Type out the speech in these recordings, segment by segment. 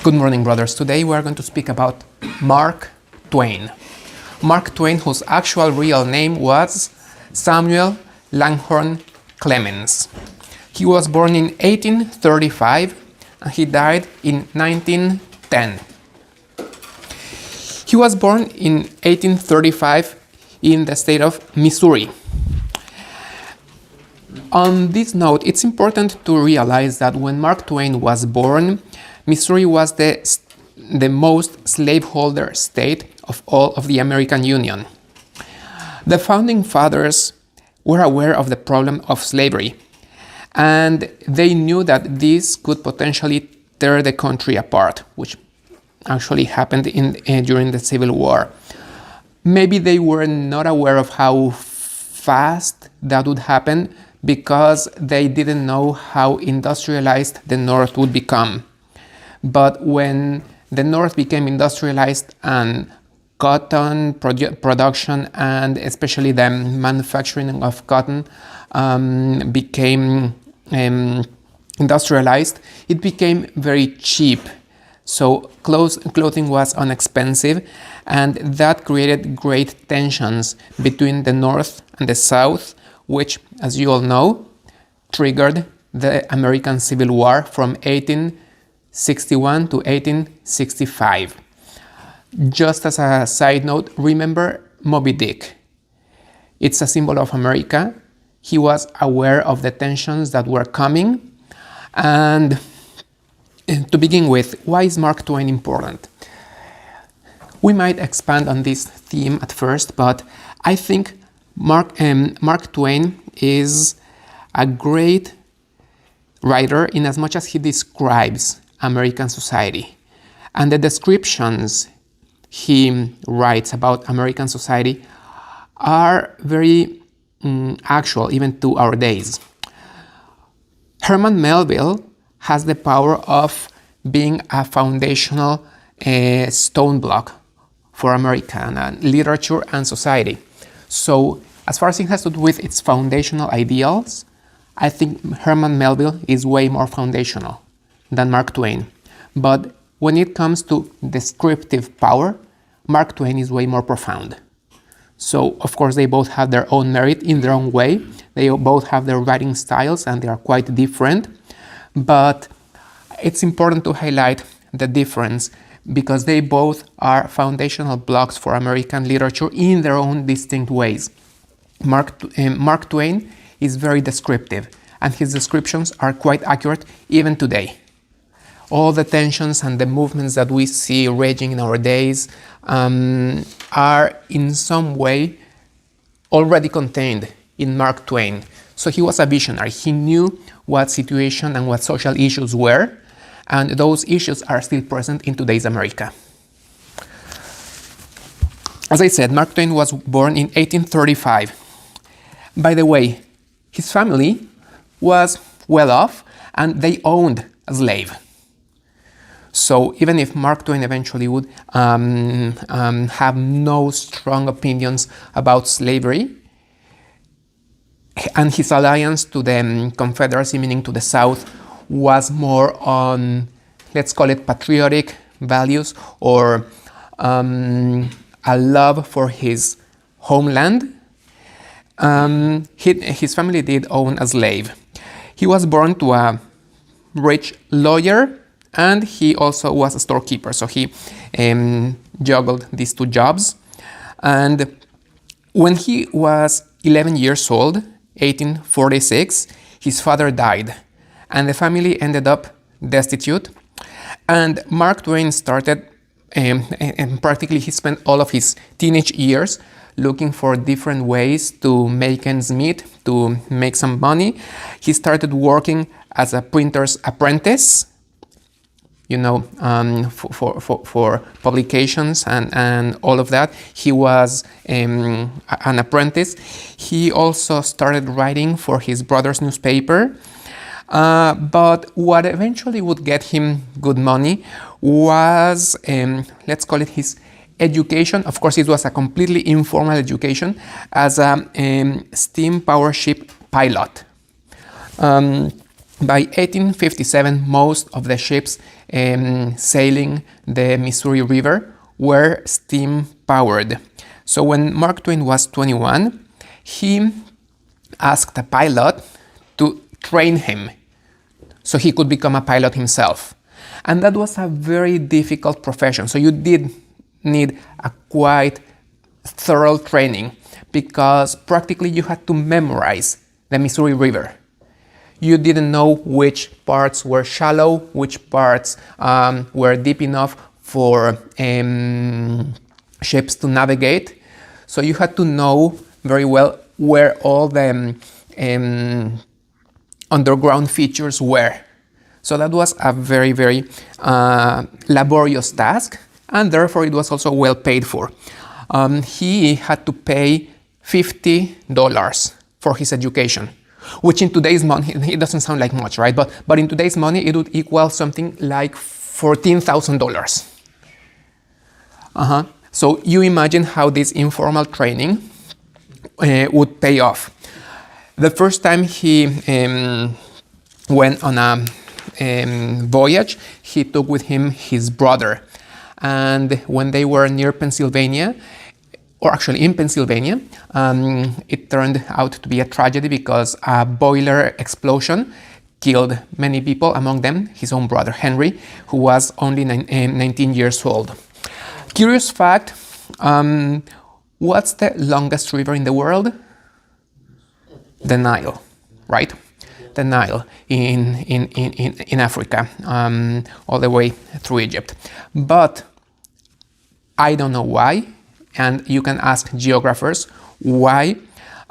Good morning, brothers. Today we are going to speak about Mark Twain. Mark Twain, whose actual real name was Samuel Langhorne Clemens. He was born in 1835 and he died in 1910. He was born in 1835 in the state of Missouri. On this note, it's important to realize that when Mark Twain was born, Missouri was the most slaveholder state of all of the American Union. The founding fathers were aware of the problem of slavery, and they knew that this could potentially tear the country apart, which actually happened during the Civil War. Maybe they were not aware of how fast that would happen because they didn't know how industrialized the North would become. But when the North became industrialized and cotton production and especially the manufacturing of cotton became industrialized, it became very cheap. So clothing was inexpensive, and that created great tensions between the North and the South, which, as you all know, triggered the American Civil War from 1861 to 1865. Just as a side note, remember Moby Dick. It's a symbol of America. He was aware of the tensions that were coming. And to begin with, why is Mark Twain important? We might expand on this theme at first, but I think Mark Twain is a great writer in as much as he describes American society. And the descriptions he writes about American society are very actual, even to our days. Herman Melville has the power of being a foundational stone block for American literature and society. So as far as it has to do with its foundational ideals, I think Herman Melville is way more foundational than Mark Twain. But when it comes to descriptive power, Mark Twain is way more profound. So, of course, they both have their own merit in their own way. They both have their writing styles and they are quite different. But it's important to highlight the difference because they both are foundational blocks for American literature in their own distinct ways. Mark Twain is very descriptive, and his descriptions are quite accurate even today. All the tensions and the movements that we see raging in our days are in some way already contained in Mark Twain. So he was a visionary. He knew what situation and what social issues were, and those issues are still present in today's America. As I said, Mark Twain was born in 1835. By the way, his family was well off and they owned a slave. So even if Mark Twain eventually would have no strong opinions about slavery, and his alliance to the Confederacy, meaning to the South, was more on, let's call it, patriotic values or a love for his homeland, his family did own a slave. He was born to a rich lawyer, and he also was a storekeeper, so he juggled these two jobs. And when he was 11 years old, 1846, his father died, and the family ended up destitute. And Mark Twain started, and practically he spent all of his teenage years looking for different ways to make ends meet, to make some money. He started working as a printer's apprentice, for publications and all of that. He was an apprentice. He also started writing for his brother's newspaper. But what eventually would get him good money was, let's call it, his education. Of course, it was a completely informal education as a steam power ship pilot. By 1857, most of the ships sailing the Missouri River were steam powered. So when Mark Twain was 21, he asked a pilot to train him so he could become a pilot himself. And that was a very difficult profession. So you did need a quite thorough training, because practically you had to memorize the Missouri River. You didn't know which parts were shallow, which parts were deep enough for ships to navigate. So you had to know very well where all the underground features were. So that was a very, very laborious task, and therefore it was also well paid for. He had to pay $50 for his education, which in today's money, it doesn't sound like much, right? But in today's money, it would equal something like $14,000. So you imagine how this informal training would pay off. The first time he went on a voyage, he took with him his brother. And when they were near Pennsylvania, or actually in Pennsylvania, it turned out to be a tragedy because a boiler explosion killed many people, among them his own brother Henry, who was only 19 years old. Curious fact, what's the longest river in the world? The Nile, right? The Nile in Africa, all the way through Egypt. But I don't know why, and you can ask geographers why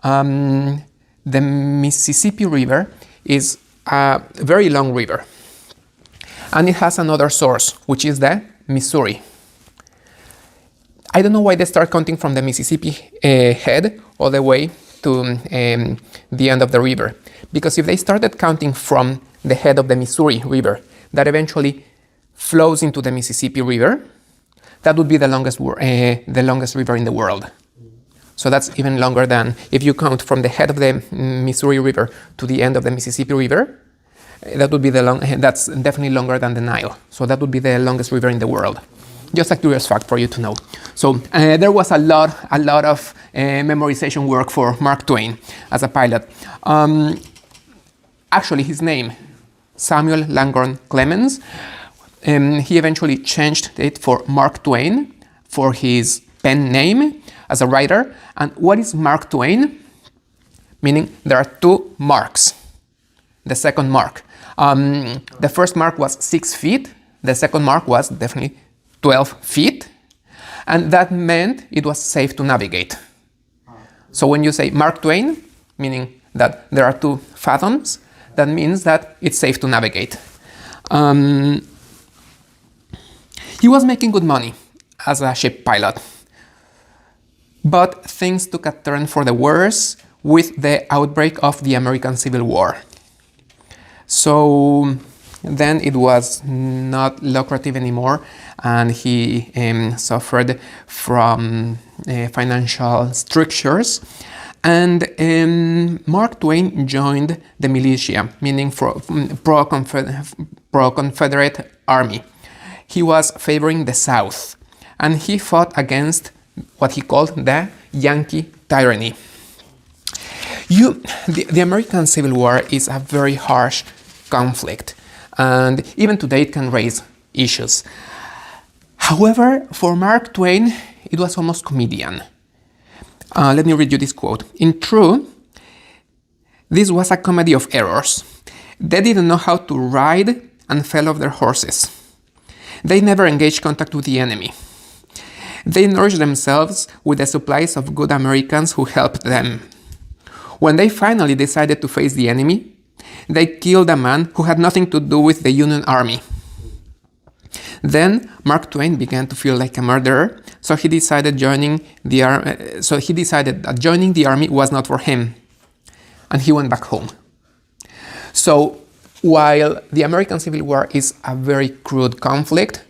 the Mississippi River is a very long river. And it has another source, which is the Missouri. I don't know why they start counting from the Mississippi head all the way to the end of the river. Because if they started counting from the head of the Missouri River, that eventually flows into the Mississippi River, that would be the longest river in the world. So that's even longer than, if you count from the head of the Missouri River to the end of the Mississippi River, that would be that's definitely longer than the Nile. So that would be the longest river in the world. Just a curious fact for you to know. So there was a lot of memorization work for Mark Twain as a pilot. Actually, his name, Samuel Langhorne Clemens, he eventually changed it for Mark Twain for his pen name as a writer. And what is Mark Twain? Meaning there are two marks. The second mark. The first mark was 6 feet. The second mark was definitely 12 feet. And that meant it was safe to navigate. So when you say Mark Twain, meaning that there are 2 fathoms, that means that it's safe to navigate. He was making good money as a ship pilot. But things took a turn for the worse with the outbreak of the American Civil War. So then it was not lucrative anymore, and he suffered from financial strictures. And Mark Twain joined the militia, meaning pro-Confederate army. He was favoring the South, and he fought against what he called the Yankee tyranny. The American Civil War is a very harsh conflict, and even today it can raise issues. However, for Mark Twain, it was almost comedian. Let me read you this quote. In truth, this was a comedy of errors. They didn't know how to ride and fell off their horses. They never engaged contact with the enemy. They nourished themselves with the supplies of good Americans who helped them. When they finally decided to face the enemy, they killed a man who had nothing to do with the Union Army. Then Mark Twain began to feel like a murderer, so he decided that joining the army was not for him, and he went back home. So while the American Civil War is a very crude conflict,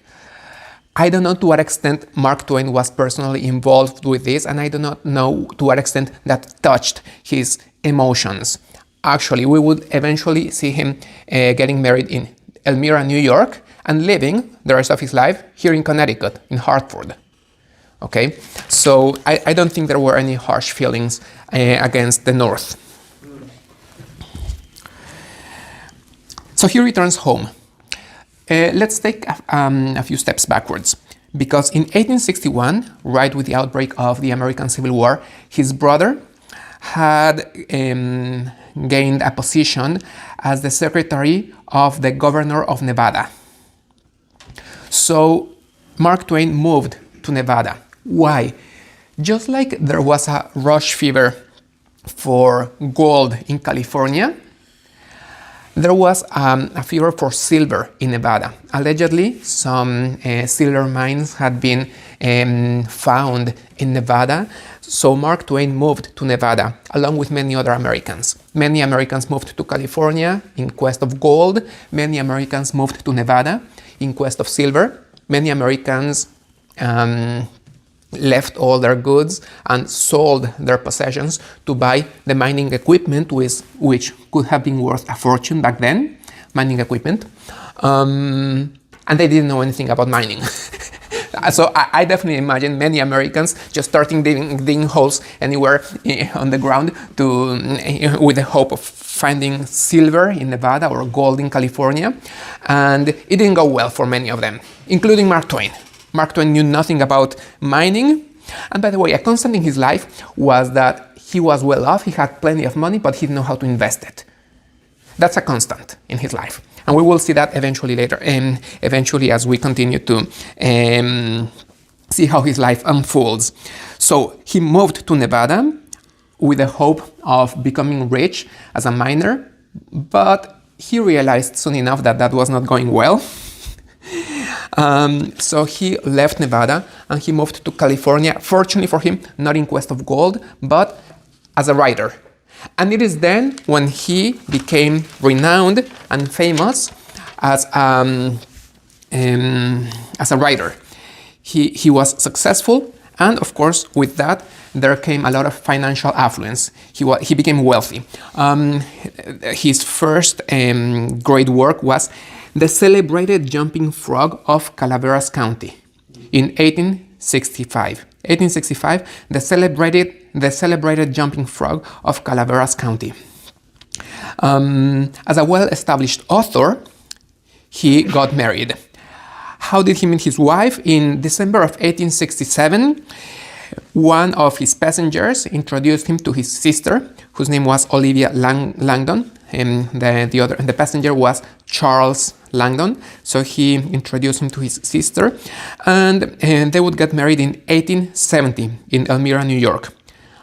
I don't know to what extent Mark Twain was personally involved with this, and I do not know to what extent that touched his emotions. Actually, we would eventually see him getting married in Elmira, New York, and living the rest of his life here in Connecticut, in Hartford. Okay, so I don't think there were any harsh feelings against the North. So he returns home. Let's take a few steps backwards, because in 1861, right with the outbreak of the American Civil War, his brother had gained a position as the secretary of the governor of Nevada. So Mark Twain moved to Nevada. Why? Just like there was a rush fever for gold in California, there was a fever for silver in Nevada. Allegedly, some silver mines had been found in Nevada. So Mark Twain moved to Nevada, along with many other Americans. Many Americans moved to California in quest of gold. Many Americans moved to Nevada in quest of silver. Many Americans left all their goods and sold their possessions to buy the mining equipment, which could have been worth a fortune back then, mining equipment. And they didn't know anything about mining. So I definitely imagine many Americans just starting digging holes anywhere on the ground with the hope of finding silver in Nevada or gold in California. And it didn't go well for many of them, including Mark Twain. Mark Twain knew nothing about mining. And by the way, a constant in his life was that he was well off, he had plenty of money, but he didn't know how to invest it. That's a constant in his life. And we will see that eventually later, eventually as we continue to see how his life unfolds. So he moved to Nevada with the hope of becoming rich as a miner, but he realized soon enough that that was not going well. So he left Nevada and he moved to California, fortunately for him, not in quest of gold, but as a writer. And it is then when he became renowned and famous as a writer. He was successful, and of course, with that, there came a lot of financial affluence. He became wealthy. His first great work was The Celebrated Jumping Frog of Calaveras County in 1865. 1865, the celebrated jumping frog of Calaveras County. As a well-established author, he got married. How did he meet his wife? In December of 1867, one of his passengers introduced him to his sister, whose name was Olivia Langdon, and the passenger was Charles Langdon. So he introduced him to his sister, and they would get married in 1870 in Elmira, New York.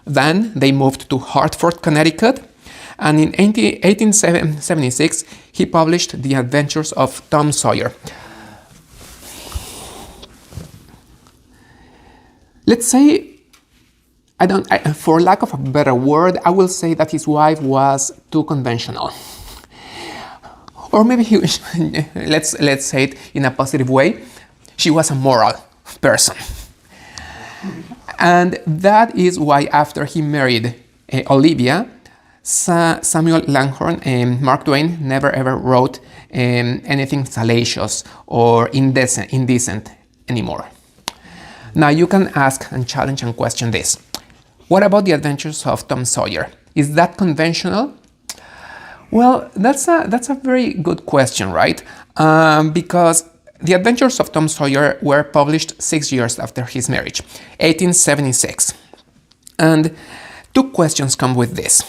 Then they moved to Hartford, Connecticut, and in 1876 he published The Adventures of Tom Sawyer. Let's say, for lack of a better word, I will say that his wife was too conventional. Or maybe let's say it in a positive way, she was a moral person. And that is why after he married Olivia, Samuel Langhorne and Mark Twain never ever wrote anything salacious or indecent anymore. Now you can ask and challenge and question this. What about The Adventures of Tom Sawyer? Is that conventional? Well, that's a very good question, right? Because The Adventures of Tom Sawyer were published 6 years after his marriage, 1876. And two questions come with this.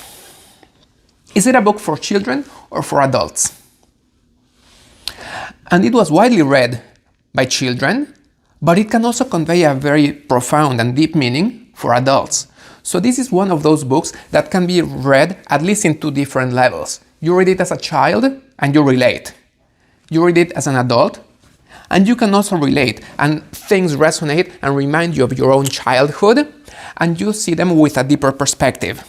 Is it a book for children or for adults? And it was widely read by children, but it can also convey a very profound and deep meaning for adults. So this is one of those books that can be read at least in two different levels. You read it as a child and you relate. You read it as an adult and you can also relate, and things resonate and remind you of your own childhood, and you see them with a deeper perspective.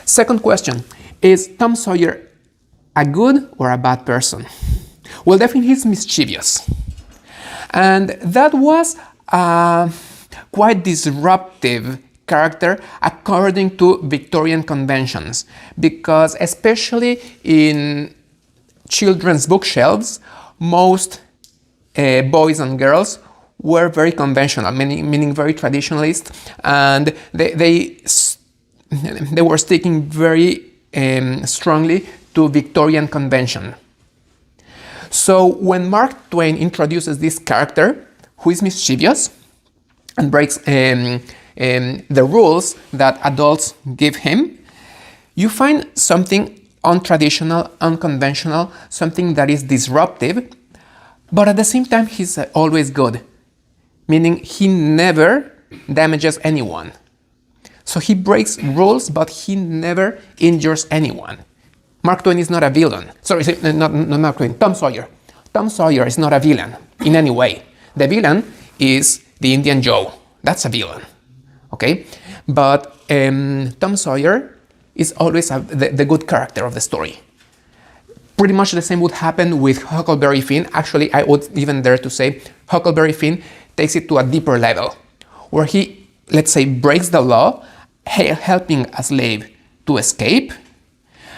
Second question, is Tom Sawyer a good or a bad person? Well, definitely he's mischievous. And that was a quite disruptive character according to Victorian conventions, because especially in children's bookshelves, most boys and girls were very conventional, meaning very traditionalist, and they were sticking very strongly to Victorian convention. So when Mark Twain introduces this character, who is mischievous and breaks the rules that adults give him, you find something untraditional, unconventional, something that is disruptive, but at the same time he's always good, meaning he never damages anyone. So he breaks rules, but he never injures anyone. Mark Twain is not a villain. Sorry, not Mark Twain, Tom Sawyer. Tom Sawyer is not a villain in any way. The villain is the Indian Joe. That's a villain, okay? But Tom Sawyer is always the good character of the story. Pretty much the same would happen with Huckleberry Finn. Actually, I would even dare to say Huckleberry Finn takes it to a deeper level, where he, let's say, breaks the law, helping a slave to escape,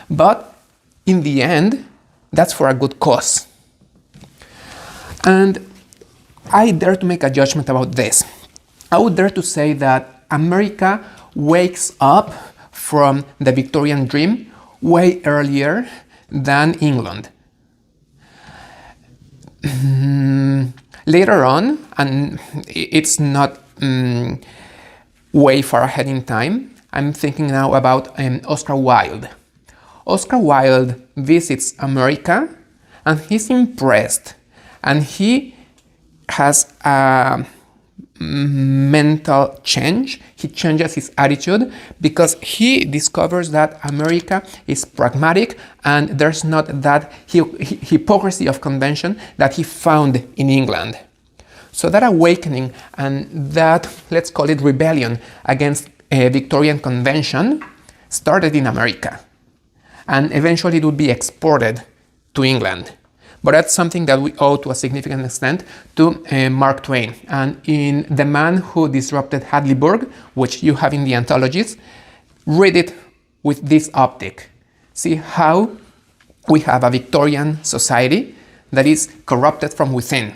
but in the end, that's for a good cause. And I dare to make a judgment about this. I would dare to say that America wakes up from the Victorian dream way earlier than England. Later on, and it's not way far ahead in time, I'm thinking now about Oscar Wilde. Oscar Wilde visits America and he's impressed, and he has a mental change. He changes his attitude because he discovers that America is pragmatic and there's not that hypocrisy of convention that he found in England. So that awakening and that, let's call it rebellion against Victorian convention, started in America, and eventually it would be exported to England. But that's something that we owe to a significant extent to Mark Twain. And in The Man Who Disrupted Hadleyburg, which you have in the anthologies, read it with this optic. See how we have a Victorian society that is corrupted from within.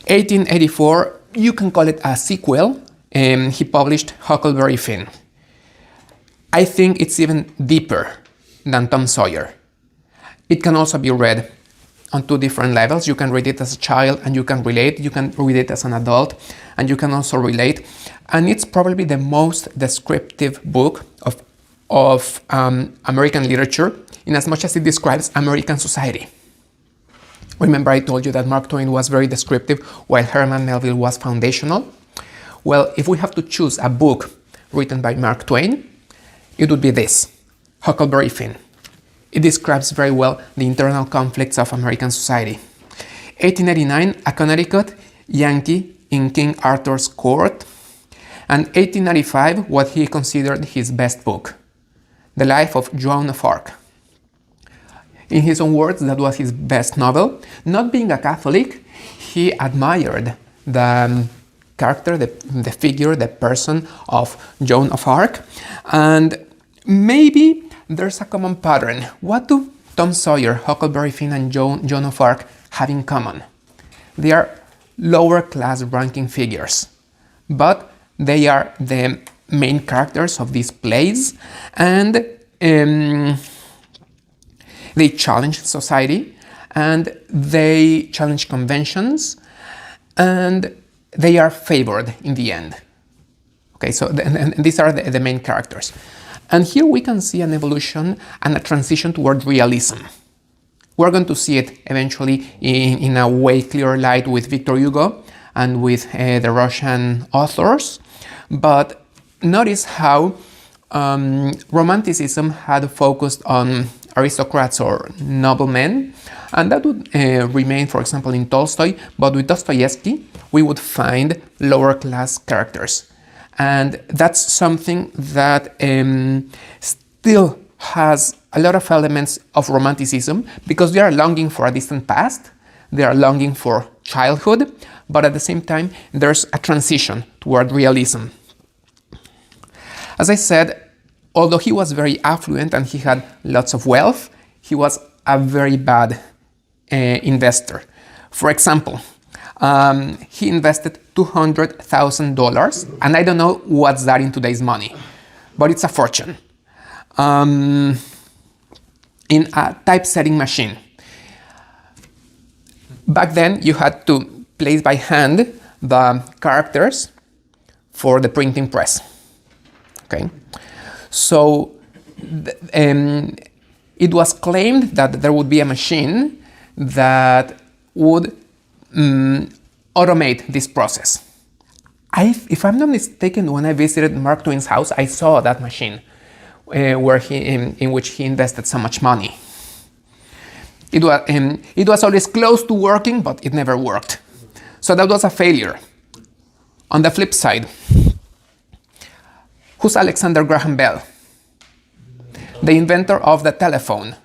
(1884), you can call it a sequel. He published Huckleberry Finn. I think it's even deeper than Tom Sawyer. It can also be read on two different levels. You can read it as a child and you can relate. You can read it as an adult and you can also relate. And it's probably the most descriptive book of American literature, in as much as it describes American society. Remember, I told you that Mark Twain was very descriptive while Herman Melville was foundational? Well, if we have to choose a book written by Mark Twain, it would be this, Huckleberry Finn. It describes very well the internal conflicts of American society. 1889, a Connecticut Yankee in King Arthur's court. And 1895, what he considered his best book, The Life of Joan of Arc. In his own words, that was his best novel. Not being a Catholic, he admired the character, the figure, the person of Joan of Arc. And maybe there's a common pattern. What do Tom Sawyer, Huckleberry Finn, and Joan of Arc have in common? They are lower class ranking figures, but they are the main characters of these plays, and they challenge society, and they challenge conventions, and they are favored in the end. Okay, so and these are the main characters. And here we can see an evolution and a transition toward realism. We're going to see it eventually in a way clearer light with Victor Hugo and with the Russian authors. But notice how Romanticism had focused on aristocrats or noblemen, and that would remain, for example, in Tolstoy. But with Dostoevsky, we would find lower class characters. And that's something that still has a lot of elements of Romanticism, because they are longing for a distant past, they are longing for childhood, but at the same time, there's a transition toward realism. As I said, although he was very affluent and he had lots of wealth, he was a very bad investor. For example, he invested $200,000, and I don't know what's that in today's money, but it's a fortune, in a typesetting machine. Back then, you had to place by hand the characters for the printing press. Okay, so it was claimed that there would be a machine that would automate this process. If I'm not mistaken, when I visited Mark Twain's house, I saw that machine in which he invested so much money. It was always close to working, but it never worked. So that was a failure. On the flip side, who's Alexander Graham Bell? The inventor of the telephone.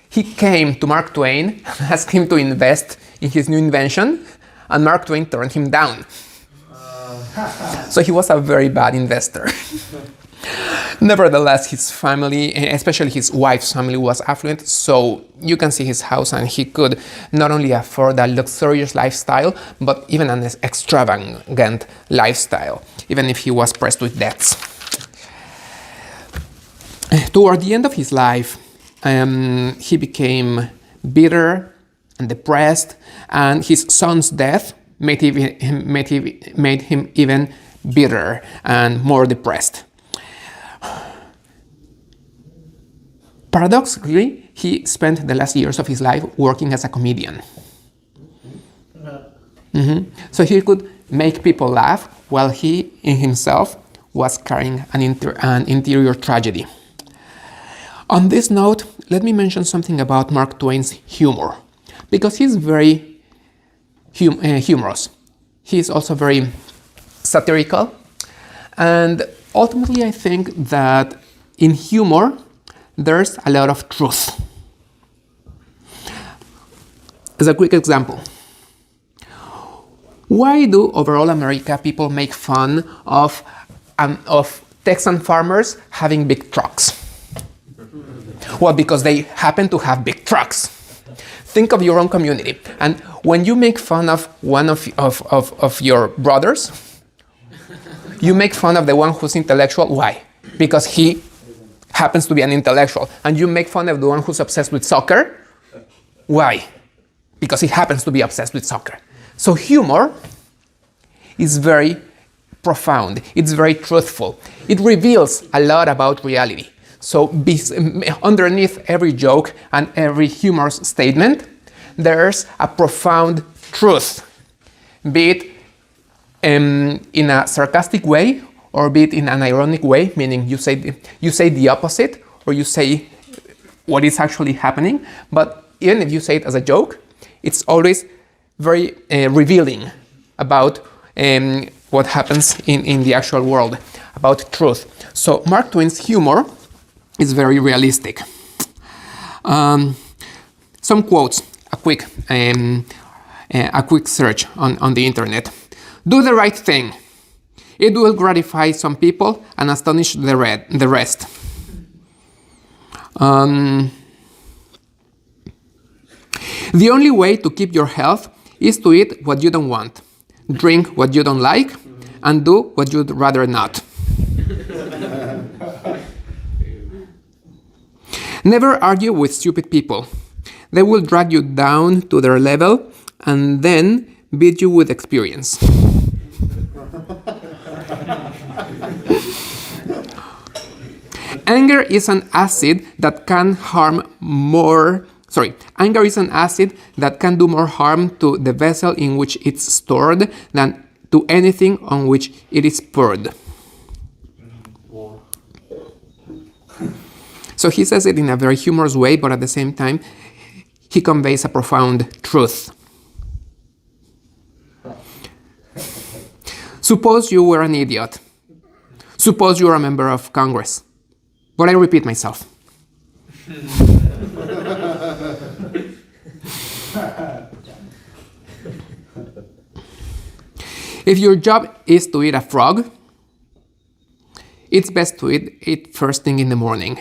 He came to Mark Twain and asked him to invest in his new invention, and Mark Twain turned him down. So he was a very bad investor. Nevertheless, his family, especially his wife's family, was affluent, so you can see his house, and he could not only afford a luxurious lifestyle, but even an extravagant lifestyle, even if he was pressed with debts. Toward the end of his life, he became bitter and depressed, and his son's death made him even bitter and more depressed. Paradoxically, he spent the last years of his life working as a comedian. So he could make people laugh while he, in himself, was carrying an interior tragedy. On this note, let me mention something about Mark Twain's humor, because he's very humorous. He's also very satirical, and ultimately I think that in humor, there's a lot of truth. As a quick example, why do overall America people make fun of Texan farmers having big trucks? Well, because they happen to have big trucks. Think of your own community, and when you make fun of one of your brothers, you make fun of the one who's intellectual. Why? Because he happens to be an intellectual. And you make fun of the one who's obsessed with soccer. Why? Because he happens to be obsessed with soccer. So humor is very profound. It's very truthful. It reveals a lot about reality. So underneath every joke and every humorous statement, there's a profound truth, be it in a sarcastic way or be it in an ironic way, meaning you say the opposite or you say what is actually happening. But even if you say it as a joke, it's always very revealing about what happens in the actual world, about truth. So Mark Twain's humor is very realistic. Some quotes, a quick search on the internet. Do the right thing. It will gratify some people and astonish the rest. The only way to keep your health is to eat what you don't want, drink what you don't like, and do what you'd rather not. Never argue with stupid people. They will drag you down to their level and then beat you with experience. Anger is an acid that can do more harm to the vessel in which it's stored than to anything on which it is poured. So he says it in a very humorous way, but at the same time, he conveys a profound truth. Suppose you were an idiot. Suppose you are a member of Congress. But I repeat myself. If your job is to eat a frog, it's best to eat it first thing in the morning.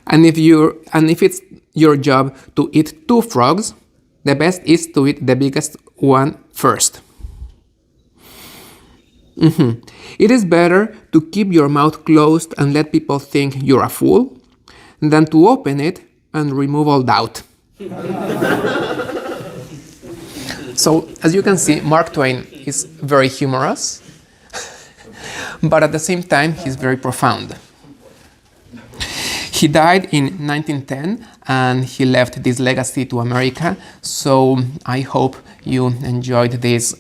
And if it's your job to eat 2 frogs, the best is to eat the biggest one first. It is better to keep your mouth closed and let people think you're a fool than to open it and remove all doubt. So, as you can see, Mark Twain is very humorous, but at the same time, he's very profound. He died in 1910 and he left this legacy to America, so I hope you enjoyed this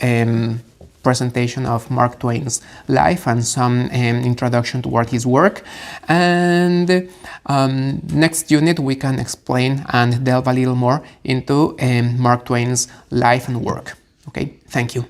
presentation of Mark Twain's life and some introduction toward his work. And next unit we can explain and delve a little more into Mark Twain's life and work. Okay, thank you.